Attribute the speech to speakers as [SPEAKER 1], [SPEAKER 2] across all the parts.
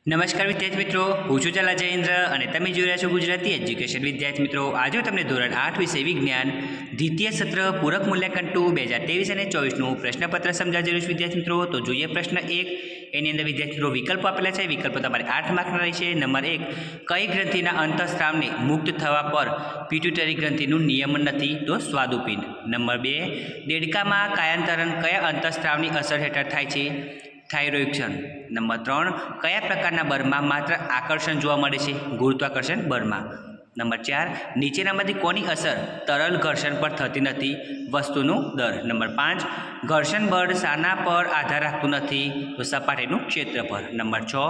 [SPEAKER 1] નમસ્કાર વિદ્યાર્થી મિત્રો, હું છું ચલા જયેન્દ્ર અને તમે જોઈ રહ્યા છો ગુજરાતી એજ્યુકેશન. વિદ્યાર્થી મિત્રો, આજે હું તમને ધોરણ 8 વિષય વિજ્ઞાન દ્વિતીય સત્ર પૂરક મૂલ્યાંકન 2 2023 અને 24નું પ્રશ્નપત્ર સમજાવી રહ્યું છું. વિદ્યાર્થી મિત્રો, તો જોઈએ પ્રશ્ન 1. એની અંદર વિદ્યાર્થી મિત્રો વિકલ્પો આપેલા છે. વિકલ્પો તમારે 8 માર્કના રહેશે. નંબર 1, કઈ ગ્રંથિના અંતઃસ્રાવને મુક્ત થવા પર પિટ્યુટરી ગ્રંથિનું નિયમન નથી? તો સ્વાદુપિંડ. નંબર 2, દેડકામાં કાયાંતરણ કયા અંતઃસ્રાવની અસર હેઠળ થાય છે? થાઇરોઇડ. નંબર 3, કયા પ્રકારના બળમાં માત્ર આકર્ષણ જોવા મળે છે? ગુરુત્વાકર્ષણ બળમાં. નંબર 4, નીચેનામાંથી કોની અસર તરલ ઘર્ષણ પર થતી નથી? વસ્તુનું દર. નંબર 5, ઘર્ષણ બળ શાના પર આધાર રાખતું નથી? તો સપાટીનું ક્ષેત્ર પર. નંબર 6,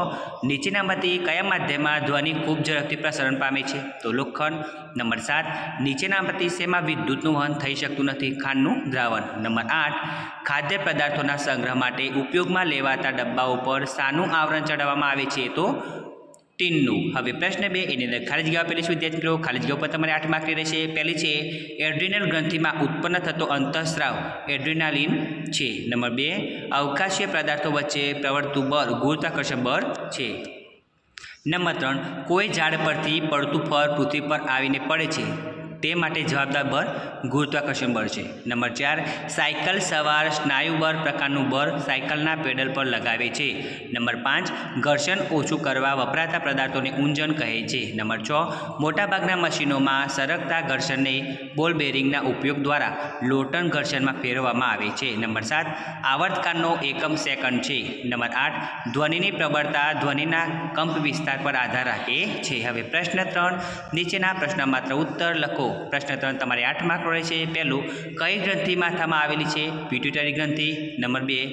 [SPEAKER 1] નીચેનામાંથી કયા માધ્યમમાં ધ્વનિ ખૂબ ઝડપથી પ્રસરણ પામે છે? તો લોખંડ. નંબર 7, નીચેનામાંથી શેમાં વિદ્યુતનું વહન થઈ શકતું નથી? ખાંડનું દ્રાવણ. નંબર 8, ખાદ્ય પદાર્થોના સંગ્રહ માટે ઉપયોગમાં લેવાતા ડબ્બાઓ પર શાનું આવરણ ચડાવવામાં આવે છે? તો ટીનનું. હવે પ્રશ્ન 2, એની અંદર ખાલી જગ્યા આપેલી છે. વિદ્યાર્થી મિત્રો, ખાલી જગ્યા ઉપર તમારે 8 માર્કની રહેશે. પહેલી છે, એડ્રિનલ ગ્રંથિમાં ઉત્પન્ન થતો અંતઃસ્રાવ એડ્રિનાલિન છે. નંબર 2, અવકાશીય પદાર્થો વચ્ચે પ્રવર્તતું બળ ગુરુત્વાકર્ષણ બળ છે. નંબર 3, કોઈ ઝાડ પરથી પડતું ફળ પૃથ્વી પર આવીને પડે છે, તે માટે જવાબદાર બળ ગુરુત્વાકર્ષણ બળ છે. નંબર 4, સાયકલ સવાર સ્નાયુબળ પ્રકારનું બળ સાયકલના પેડલ પર લગાવે છે. નંબર 5, ઘર્ષણ ઓછું કરવા વપરાતા પદાર્થોને ઊંજણ કહે છે. નંબર 6, મોટાભાગના મશીનોમાં સરકતા ઘર્ષણને બોલ બેરિંગના ઉપયોગ દ્વારા લોટન ઘર્ષણમાં ફેરવવામાં આવે છે. નંબર 7, આવર્તકાળનો એકમ સેકન્ડ છે. નંબર 8, ધ્વનિની પ્રબળતા ધ્વનિના કંપ વિસ્તાર પર આધાર રાખે છે. હવે પ્રશ્ન 3, નીચેના પ્રશ્ન માત્ર ઉત્તર લખો. પ્રશ્ન 3 તમારે 8 માર્કનો રહેશે. પહેલું, કઈ ગ્રંથિ માથામાં આવેલી છે? પિટ્યુટરી ગ્રંથિ. નંબર 2,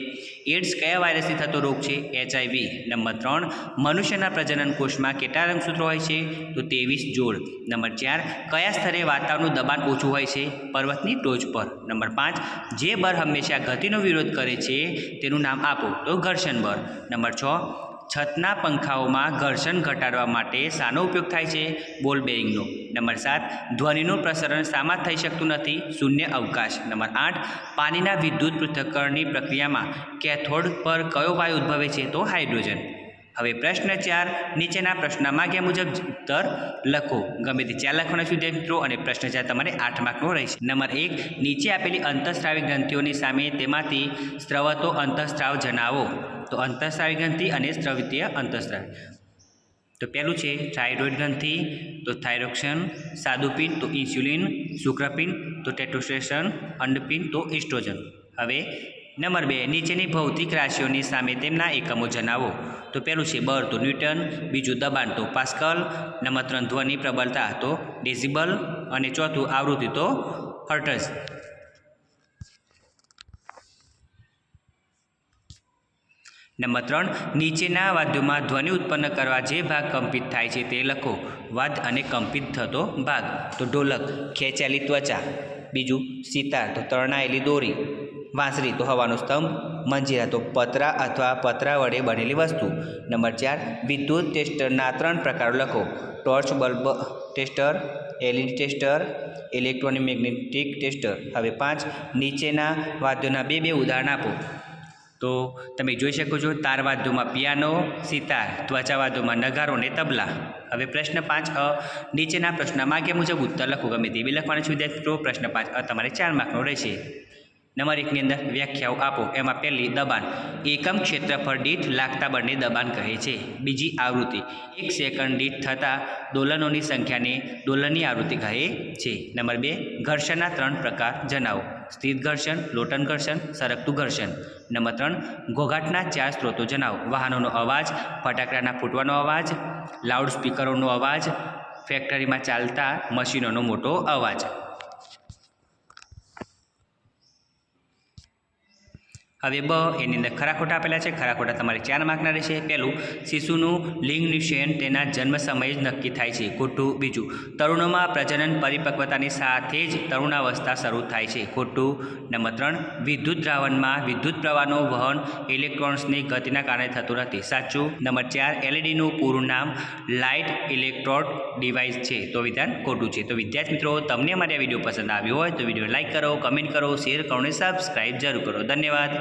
[SPEAKER 1] એડ્સ કયા વાયરસથી થતો રોગ છે? HIV. નંબર 3, મનુષ્યના પ્રજનન કોષમાં કેટલા રંગસૂત્રો હોય છે? તો 23 જોડ. નંબર 4, કયા સ્તરે વાતાવરણનું દબાણ ઓછું હોય છે? પર્વતની ટોચ પર. નંબર 5, જે બળ હંમેશા ગતિનો વિરોધ કરે છે તેનું નામ આપો? તો ઘર્ષણ બળ. નંબર 6, છતના પંખાઓમાં ઘર્ષણ ઘટાડવા માટે શાનો ઉપયોગ થાય છે? બોલ બેરિંગનો. નંબર 7, ધ્વનિનું પ્રસરણ શામાં થઈ શકતું નથી? શૂન્ય અવકાશ. નંબર 8, પાણીના વિદ્યુત પૃથ્થકરણની પ્રક્રિયામાં કેથોડ પર કયો વાયુ ઉદ્ભવે છે? તો હાઇડ્રોજન. હવે પ્રશ્ન 4, નીચેના પ્રશ્નના માગ્યા મુજબ ઉત્તર લખો. ગમે તે 4 લખવાના છે મિત્રો, અને પ્રશ્ન 4 તમારે 8 માર્કનો રહેશે. નંબર 1, નીચે આપેલી અંતઃસ્રાવી ગ્રંથિઓની સામે તેમાંથી સ્રવતો અંતઃસ્રાવ જણાવો. તો અંતઃસ્રાવી ગ્રંથિ અને સ્રવિતીય અંતઃસ્રાવ. તો પહેલું છે થાઇરોઇડ ગ્રંથિ, તો થાઇરોક્સિન. સાદુપિંડ, તો ઇન્સ્યુલિન. શુક્રપિંડ, તો ટેસ્ટોસ્ટેરોન. અંડપિંડ, તો એસ્ટ્રોજન. હવે નંબર 2, નીચેની ભૌતિક રાશિઓની સામે તેમના એકમો જણાવો. તો પહેલું છે બળ, તો ન્યૂટન. બીજું દબાણ, તો પાસ્કલ. નંબર 3, ધ્વનિ પ્રબળતા, તો ડેસિબલ. અને ચોથું આવૃત્તિ, તો હર્ટ્ઝ. નંબર 3, નીચેના વાદ્યોમાં ધ્વનિ ઉત્પન્ન કરવા જે ભાગ કંપિત થાય છે તે લખો. વાદ્ય અને કંપિત થતો ભાગ. તો ઢોલક, ખેંચાયેલી ત્વચા. બીજું સિતાર, તો તરણાયેલી દોરી. વાંસળી, તો હવાનો સ્તંભ. મંજીરા, તો પતરા અથવા પતરા વડે બનેલી વસ્તુ. નંબર 4, વિદ્યુત ટેસ્ટરના 3 પ્રકારો લખો. Torch bulb tester, LED tester, electromagnetic tester. હવે 5, નીચેના વાદ્યોના 2 ઉદાહરણ આપો. તો તમે જોઈ શકો છો, તારવાદ્યોમાં પિયાનો, સિતાર. ત્વચાવાદ્યોમાં નગારો અને તબલા. હવે પ્રશ્ન 5, નીચેના પ્રશ્નના માગ્યા મુજબ ઉત્તર લખો. ગમે તે બી લખવાના છે વિદ્યાર્થી મિત્રો. પ્રશ્ન 5 તમારે 4 માર્કનો રહેશે. નંબર 1ની અંદર વ્યાખ્યાઓ આપો. એમાં પહેલી, દબાણ. એકમ ક્ષેત્રફળ દીઠ લાગતા બળને દબાણ કહે છે. બીજી, આવૃત્તિ. 1 સેકન્ડ દીઠ થતા દોલનોની સંખ્યાને દોલનની આવૃત્તિ કહે છે. નંબર 2, ઘર્ષણના 3 પ્રકાર જણાવો. સ્થિર ઘર્ષણ, લોટન ઘર્ષણ, સરકતું ઘર્ષણ. નંબર 3, ઘોંઘાટના 4 સ્ત્રોતો જણાવો. વાહનોનો અવાજ, ફટાકડાના ફૂટવાનો અવાજ, લાઉડ સ્પીકરોનો અવાજ, ફેક્ટરીમાં ચાલતા મશીનોનો મોટો અવાજ. હવે એની અંદર ખરા ખોટા આપેલા છે. ખરા ખોટા તમારે 4 માર્કના રહેશે. પહેલું, શિશુનું લિંગ નિષેન તેના જન્મ સમયે જ નક્કી થાય છે. ખોટું. બીજું, તરુણોમાં પ્રજનન પરિપક્વતાની સાથે જ તરુણાવસ્થા શરૂ થાય છે. ખોટું. નંબર 3, વિદ્યુત દ્રાવણમાં વિદ્યુત પ્રવાહનું વહન ઇલેક્ટ્રોન્સની ગતિના કારણે થતું નથી. સાચું. નંબર 4, LEDનું પૂરું નામ લાઇટ ઇલેક્ટ્રોડ ડિવાઇસ છે. તો વિધાન ખોટું છે. તો વિદ્યાર્થી મિત્રો, તમને અમારી આ વિડીયો પસંદ આવ્યો હોય તો વિડીયો લાઇક કરો, કમેન્ટ કરો, શેર કરો અને સબસ્ક્રાઈબ જરૂર કરો. ધન્યવાદ.